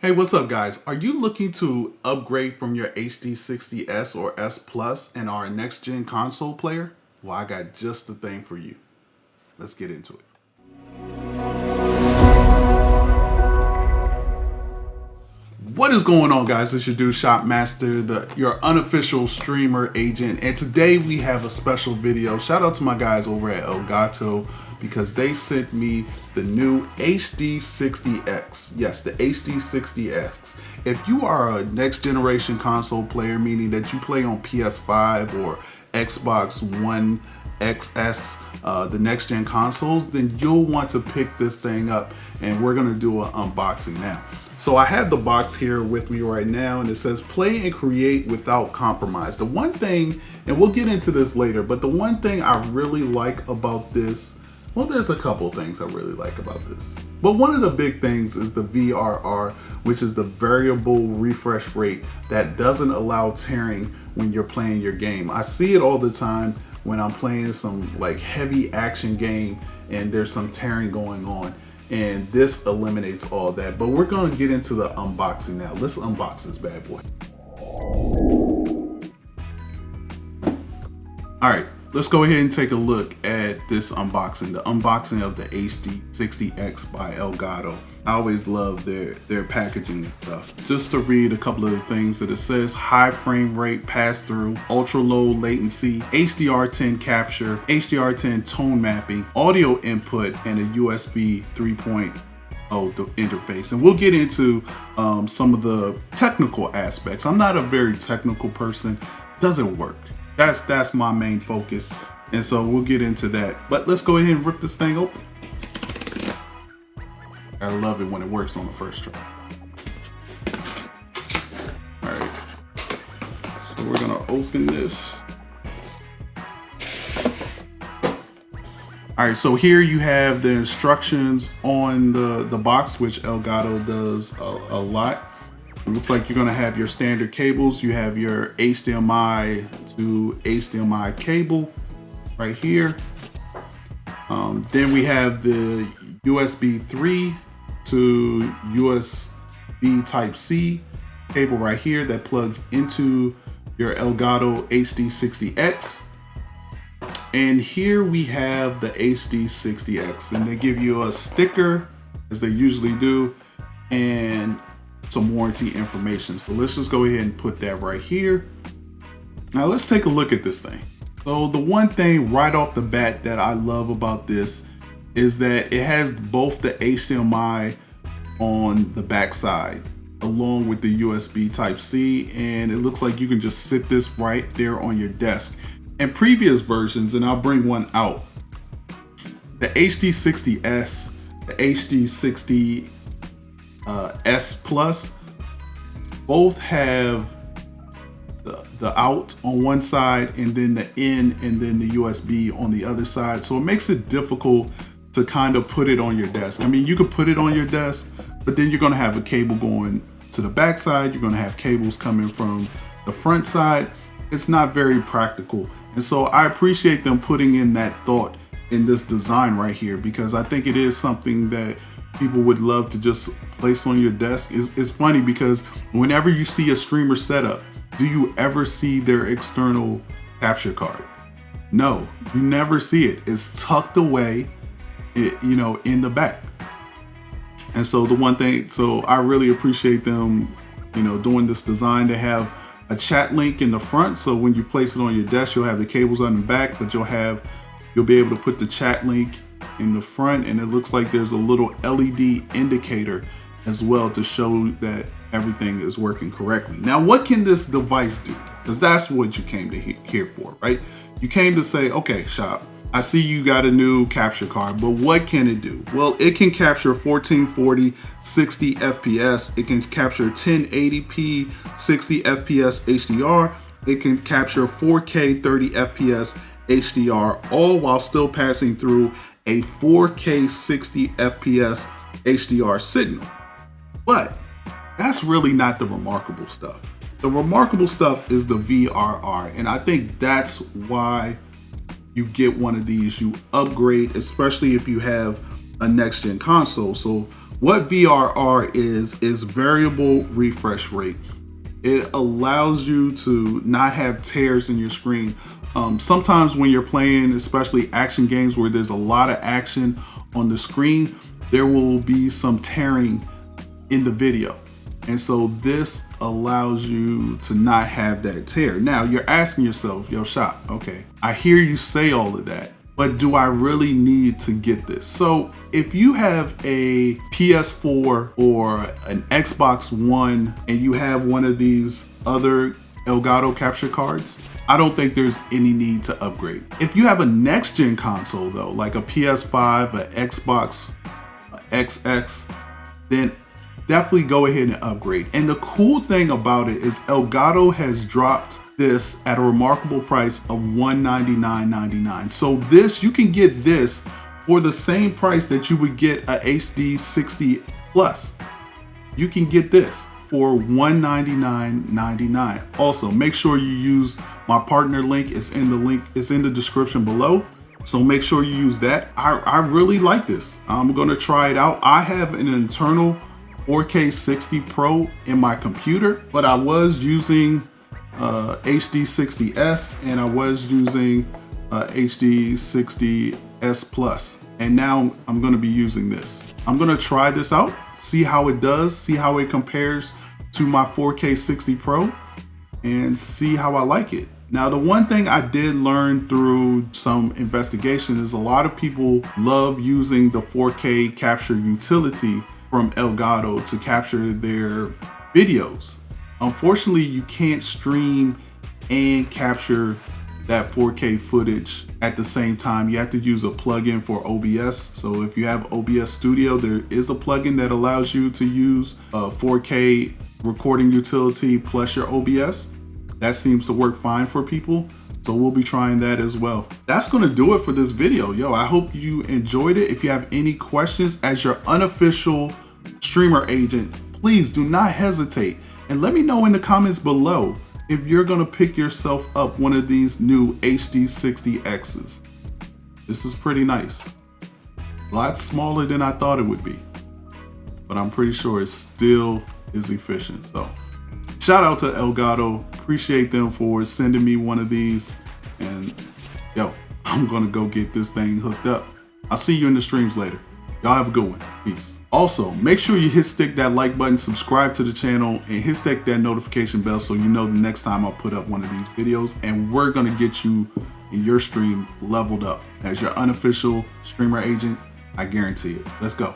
Hey, what's up guys? Are you looking to upgrade from your HD60S or S Plus and are a next gen console player? Well, I got just the thing for you. Let's get into it. What is going on, guys? It's your dude Shopmaster, your unofficial streamer agent, and today we have a special video. Shout out to my guys over at Elgato because they sent me the new HD60X. Yes, the HD60X. If you are a next generation console player, meaning that you play on PS5 or Xbox One XS, the next gen consoles, then you'll want to pick this thing up, and we're gonna do an unboxing now. So I have the box here with me right now, and it says play and create without compromise. The one thing, and we'll get into this later, but the one thing I really like about this, well, there's a couple things I really like about this. But one of the big things is the VRR, which is the variable refresh rate that doesn't allow tearing when you're playing your game. I see it all the time when I'm playing some like heavy action game and there's some tearing going on. And this eliminates all that. But we're gonna get into the unboxing now. Let's unbox this bad boy. All right, let's go ahead and take a look at this unboxing. The unboxing of the HD60X by Elgato. I always love their packaging and stuff. Just to read a couple of the things that it says: high frame rate pass through, ultra low latency, HDR10 capture, HDR10 tone mapping, audio input, and a USB 3.0 interface. And we'll get into some of the technical aspects. I'm not a very technical person. Does it work? That's my main focus. And so we'll get into that. But let's go ahead and rip this thing open. I love it when it works on the first try. All right, so we're gonna open this. All right, so here you have the instructions on the box, which Elgato does a lot. It looks like you're gonna have your standard cables. You have your HDMI to HDMI cable right here. Then we have the USB 3 to USB Type-C cable right here that plugs into your Elgato HD60X. And here we have the HD60X, and they give you a sticker, as they usually do, and some warranty information. So let's just go ahead and put that right here. Now let's take a look at this thing. So the one thing right off the bat that I love about this is that it has both the HDMI on the back side along with the USB Type-C, and it looks like you can just sit this right there on your desk. In previous versions, and I'll bring one out, the HD60S, the HD60S Plus, both have the out on one side and then the in and then the USB on the other side. So it makes it difficult to kind of put it on your desk. I mean, you could put it on your desk, but then you're gonna have a cable going to the back side. You're gonna have cables coming from the front side. It's not very practical. And so I appreciate them putting in that thought in this design right here, because I think it is something that people would love to just place on your desk. It's funny because whenever you see a streamer setup, do you ever see their external capture card? No, you never see it. It's tucked away, in the back. And so the one thing, so I really appreciate them, doing this design. They have a chat link in the front, so when you place it on your desk, you'll have the cables on the back, but you'll be able to put the chat link in the front, and it looks like there's a little LED indicator as well to show that everything is working correctly. Now, what can this device do? Because that's what you came to here for, right? You came to say, okay, Shop, I see you got a new capture card, but what can it do? Well, it can capture 1440 60 FPS. It can capture 1080p 60 FPS HDR. It can capture 4K 30 FPS HDR, all while still passing through a 4K 60 FPS HDR signal. But that's really not the remarkable stuff. The remarkable stuff is the VRR, and I think that's why you get one of these. You upgrade, especially if you have a next gen console. So What VRR is variable refresh rate. It allows you to not have tears in your screen. Sometimes when you're playing, especially action games where there's a lot of action on the screen, there will be some tearing in the video. And so this allows you to not have that tear. Now you're asking yourself, yo, Shop, okay, I hear you say all of that, but do I really need to get this? So if you have a PS4 or an Xbox One and you have one of these other Elgato capture cards, I don't think there's any need to upgrade. If you have a next gen console though, like a PS5, an Xbox XX, then definitely go ahead and upgrade. And the cool thing about it is Elgato has dropped this at a remarkable price of $199.99. So this, you can get this for the same price that you would get a HD60 Plus. You can get this for $199.99. Also, make sure you use my partner link. It's in the description below. So make sure you use that. I really like this. I'm gonna try it out. I have an internal 4K 60 Pro in my computer, but I was using HD60S and I was using HD60S Plus, and now I'm going to be using this. I'm going to try this out, see how it does, see how it compares to my 4K 60 Pro, and see how I like it. Now, the one thing I did learn through some investigation is a lot of people love using the 4K capture utility from Elgato to capture their videos. Unfortunately, you can't stream and capture that 4K footage at the same time. You have to use a plugin for OBS. So if you have OBS Studio, there is a plugin that allows you to use a 4K recording utility plus your OBS. That seems to work fine for people. So we'll be trying that as well. That's gonna do it for this video. Yo, I hope you enjoyed it. If you have any questions as your unofficial streamer agent, please do not hesitate. And let me know in the comments below if you're gonna pick yourself up one of these new HD60Xs. This is pretty nice. A lot smaller than I thought it would be, but I'm pretty sure it still is efficient. So shout out to Elgato. Appreciate them for sending me one of these. And yo, I'm gonna go get this thing hooked up. I'll see you in the streams later. Y'all have a good one. Peace. Also, make sure you hit that like button, subscribe to the channel, and hit that notification bell so you know the next time I put up one of these videos. And we're gonna get you in your stream leveled up as your unofficial streamer agent. I guarantee it. Let's go.